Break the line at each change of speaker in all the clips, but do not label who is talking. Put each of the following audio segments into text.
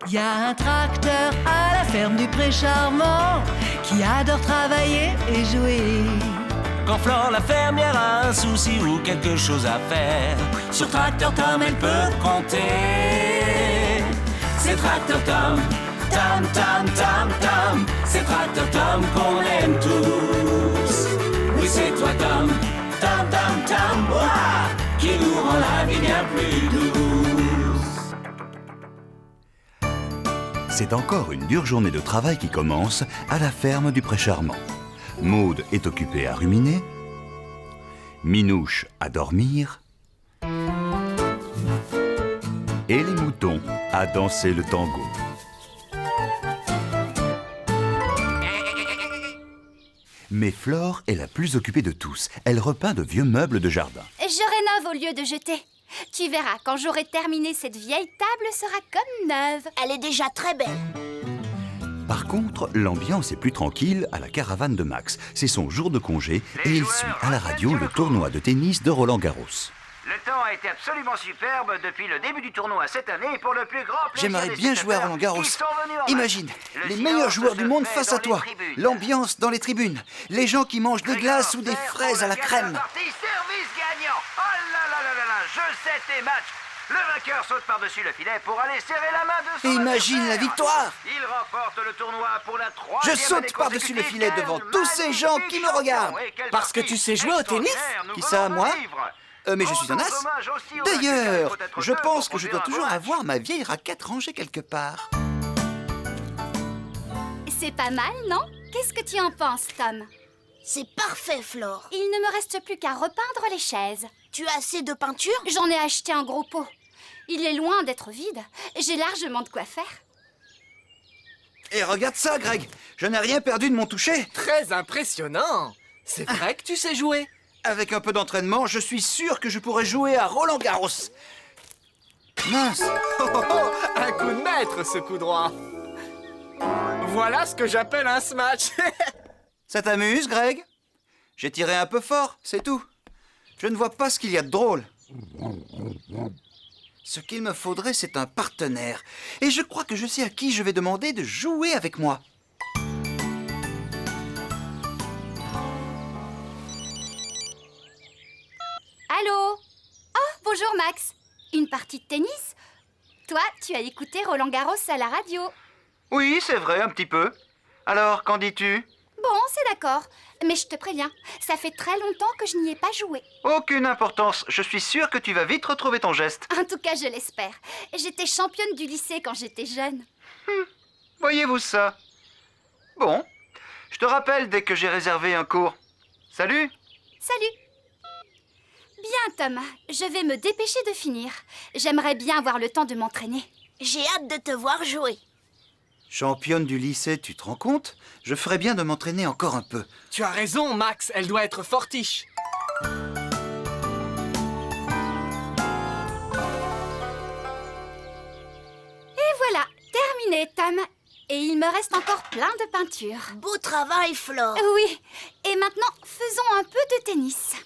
Y a un tracteur à la ferme du Pré Charmant qui adore travailler et jouer.
Quand Flore la fermière a un souci ou quelque chose à faire, sur Tracteur Tom elle peut compter. C'est Tracteur Tom, Tom, Tom, Tom, Tom. C'est Tracteur Tom qu'on aime tous. Oui, c'est toi Tom, Tom, Tom, Tom, ouah, qui nous rend la vie bien plus douce.
C'est encore une dure journée de travail qui commence à la ferme du Pré Charmant. Maude est occupée à ruminer, Minouche à dormir et les moutons à danser le tango. Mais Flore est la plus occupée de tous. Elle repeint de vieux meubles de jardin.
Je rénove au lieu de jeter. Tu verras, quand j'aurai terminé, cette vieille table sera comme neuve.
Elle est déjà très belle.
Par contre, l'ambiance est plus tranquille à la caravane de Max. C'est son jour de congé et il suit à la radio le tournoi de tennis de Roland-Garros.
Le temps a été absolument superbe depuis le début du tournoi cette année pour le plus grand plaisir.
J'aimerais
des
bien jouer à
spectateurs
Roland-Garros.
qui sont venus en masse.
Imagine,
Le
les
silence
meilleurs joueurs
se
du monde
fait
face
dans
à toi.
les tribunes.
L'ambiance dans les tribunes. Les gens qui mangent des glaces ou des
Regarde,
fraises à la
pour
crème.
partie, service gagnant. Oh là là là là là, jeu 7 et match. Le vainqueur saute par-dessus le filet pour aller serrer la main de son
Et imagine la
adversaire.
victoire.
Il remporte le tournoi pour la
Je
troisième année
saute par-dessus le
consécutive.
filet devant tous ces gens qui me regardent.
Parce que tu sais jouer au tennis ?
Qui ça, moi ? Mais je suis un as. D'ailleurs, je pense que je dois toujours avoir ma vieille raquette rangée quelque part.
C'est pas mal, non? Qu'est-ce que tu en penses, Tom?
C'est parfait, Flore.
Il ne me reste plus qu'à repeindre les chaises.
Tu as assez de peinture?
J'en ai acheté un gros pot. Il est loin d'être vide. J'ai largement de quoi faire.
Et regarde ça, Greg. Je n'ai rien perdu de mon toucher.
Très impressionnant. C'est vrai que tu sais jouer.
Avec un peu d'entraînement, je suis sûr que je pourrais jouer à Roland-Garros. Mince.
Oh, oh, oh, un coup de maître, ce coup droit. Voilà ce que j'appelle un smash.
Ça t'amuse, Greg? J'ai tiré un peu fort, c'est tout. Je ne vois pas ce qu'il y a de drôle. Ce qu'il me faudrait, c'est un partenaire. Et je crois que je sais à qui je vais demander de jouer avec moi.
Allô? Oh, bonjour Max. Une partie de tennis? Toi, tu as écouté Roland Garros à la radio.
Oui, c'est vrai, un petit peu. Alors, qu'en dis-tu?
Bon, c'est d'accord. Mais je te préviens, ça fait très longtemps que je n'y ai pas joué.
Aucune importance. Je suis sûr que tu vas vite retrouver ton geste.
En tout cas, je l'espère. J'étais championne du lycée quand j'étais jeune.
Voyez-vous ça? Bon, je te rappelle dès que j'ai réservé un cours. Salut!
Salut! Bien, Tom, je vais me dépêcher de finir. J'aimerais bien avoir le temps de m'entraîner.
J'ai hâte de te voir jouer.
Championne du lycée, tu te rends compte? Je ferais bien de m'entraîner encore un peu.
Tu as raison, Max. Elle doit être fortiche.
Et voilà, terminé, Tom. Et il me reste encore plein de peinture.
Beau travail, Flore.
Oui, et maintenant, faisons un peu de tennis.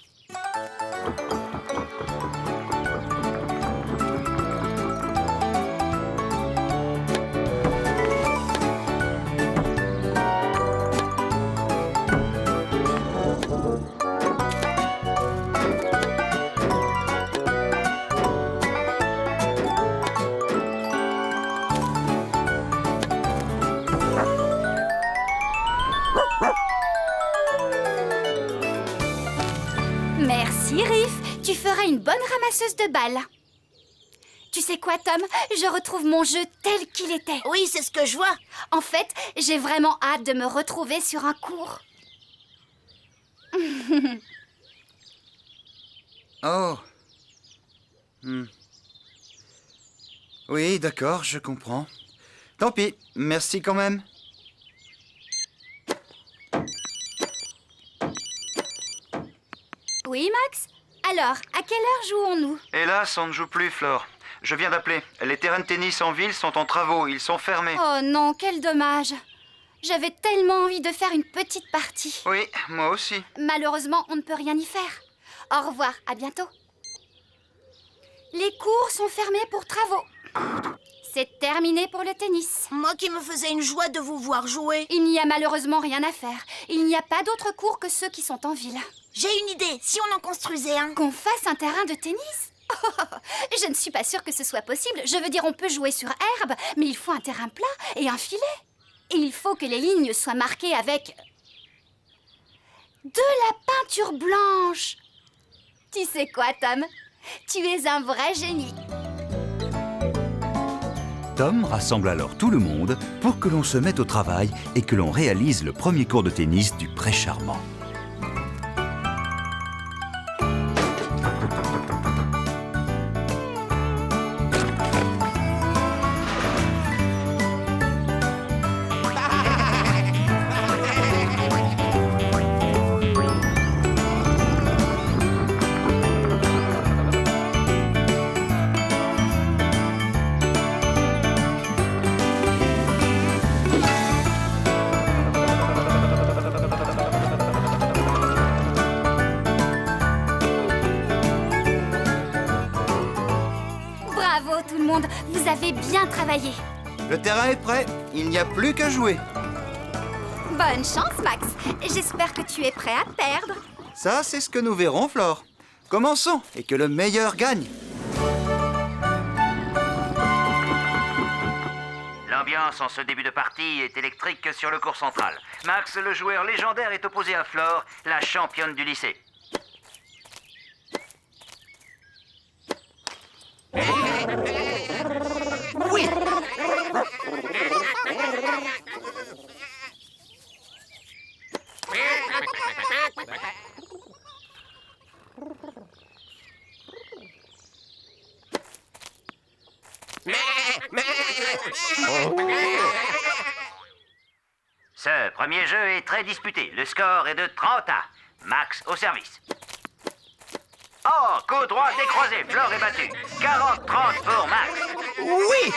Merci, Riff. Tu feras une bonne ramasseuse de balles. Tu sais quoi, Tom? Je retrouve mon jeu tel qu'il était.
Oui, c'est ce que je vois.
En fait, j'ai vraiment hâte de me retrouver sur un court.
Oh. Oui, d'accord, je comprends. Tant pis, merci quand même.
Oui, Max? Alors, à quelle heure jouons-nous?
Hélas, on ne joue plus, Flore. Je viens d'appeler. Les terrains de tennis en ville sont en travaux. Ils sont fermés.
Oh non, quel dommage. J'avais tellement envie de faire une petite partie.
Oui, moi aussi.
Malheureusement, on ne peut rien y faire. Au revoir, à bientôt. Les cours sont fermés pour travaux. c'est terminé pour le tennis.
Moi qui me faisais une joie de vous voir jouer.
Il n'y a malheureusement rien à faire. Il n'y a pas d'autres cours que ceux qui sont en ville.
J'ai une idée, si on en construisait un.
Qu'on fasse un terrain de tennis? Je ne suis pas sûre que ce soit possible. Je veux dire, on peut jouer sur herbe, mais il faut un terrain plat et un filet. Et il faut que les lignes soient marquées avec... de la peinture blanche. Tu sais quoi, Tom? Tu es un vrai génie.
Tom rassemble alors tout le monde pour que l'on se mette au travail et que l'on réalise le premier cours de tennis du Pré Charmant.
Bravo tout le monde, vous avez bien travaillé.
Le terrain est prêt, il n'y a plus qu'à jouer.
Bonne chance, Max. J'espère que tu es prêt à perdre.
Ça, c'est ce que nous verrons, Flore. Commençons, et que le meilleur gagne.
L'ambiance en ce début de partie est électrique sur le court central. Max, le joueur légendaire, est opposé à Flore, la championne du lycée.
Oui.
Ce premier jeu est très disputé. Le score est de 30 à Max au service. Oh, coup droit décroisé, Flore est battu. 40-30 pour Max.
Oui.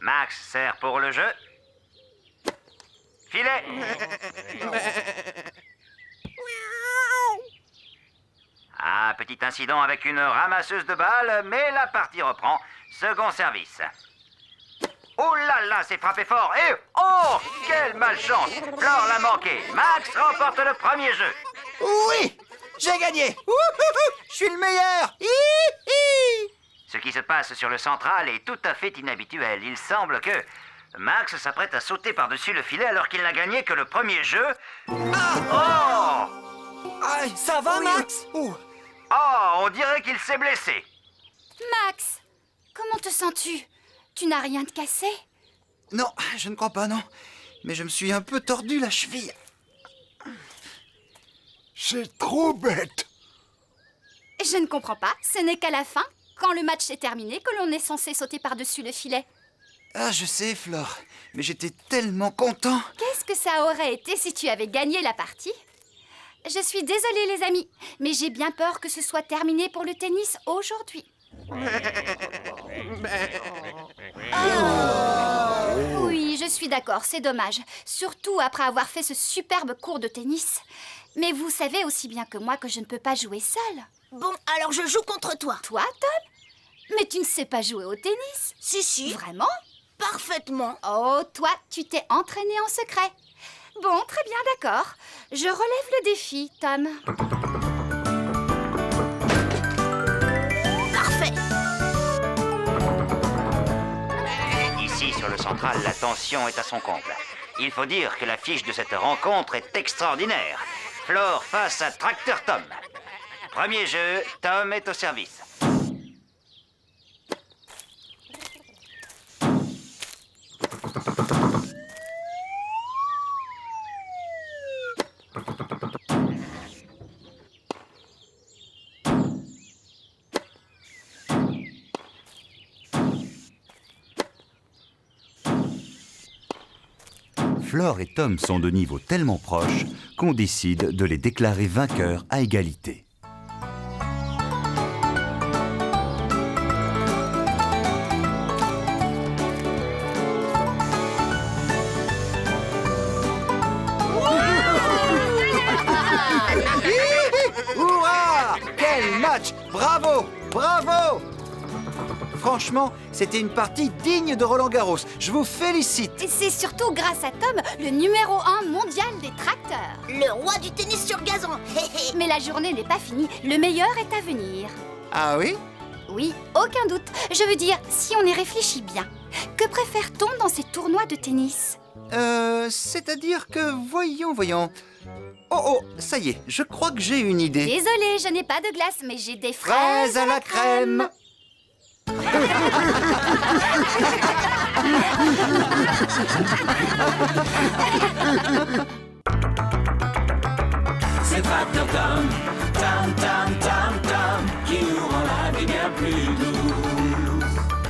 Max sert pour le jeu. Filet. Ah, petit incident avec une ramasseuse de balles, mais la partie reprend. Second service. Oh là là, c'est frappé fort. Et oh, quelle malchance. Flore l'a manqué. Max remporte le premier jeu.
Oui. J'ai gagné. Je suis le meilleur. Hi-hi.
Ce qui se passe sur le central est tout à fait inhabituel. Il semble que Max s'apprête à sauter par-dessus le filet alors qu'il n'a gagné que le premier jeu. Oh!
Aïe, ça va, Max?
Oh, on dirait qu'il s'est blessé.
Max, comment te sens-tu? Tu n'as rien de cassé?
Non, je ne crois pas, non. Mais je me suis un peu tordu la cheville.
C'est trop bête.
Je ne comprends pas. Ce n'est qu'à la fin, quand le match est terminé, que l'on est censé sauter par-dessus le filet.
Ah, je sais, Flore. Mais j'étais tellement content.
Qu'est-ce que ça aurait été si tu avais gagné la partie? Je suis désolée, les amis, mais j'ai bien peur que ce soit terminé pour le tennis aujourd'hui. Oui, je suis d'accord, c'est dommage. Surtout après avoir fait ce superbe cours de tennis. Mais vous savez aussi bien que moi que je ne peux pas jouer seule.
Bon, alors je joue contre toi.
Toi, Tom? Mais tu ne sais pas jouer au tennis?
Si.
Vraiment?
Parfaitement.
Oh, toi, tu t'es entraîné en secret. Bon, très bien, d'accord. Je relève le défi, Tom.
Parfait.
Ici, sur le central, la tension est à son comble. Il faut dire que l'affiche de cette rencontre est extraordinaire. Flore face à Tracteur Tom. Premier jeu, Tom est au service.
Flore et Tom sont de niveau tellement proches qu'on décide de les déclarer vainqueurs à égalité.
Hurrah! Quel match! Bravo! Bravo! Franchement, c'était une partie digne de Roland-Garros. Je vous félicite.
Et c'est surtout grâce à Tom, le numéro 1 mondial des tracteurs.
Le roi du tennis sur gazon.
Mais la journée n'est pas finie, le meilleur est à venir.
Ah oui?
Oui, aucun doute. Je veux dire, si on y réfléchit bien, que préfère-t-on dans ces tournois de tennis?
C'est-à-dire que, voyons. Oh, ça y est, je crois que j'ai une idée.
Désolée, je n'ai pas de glace, mais j'ai des
Fraises à la crème.
C'est Tracteur Tom, Tam Tam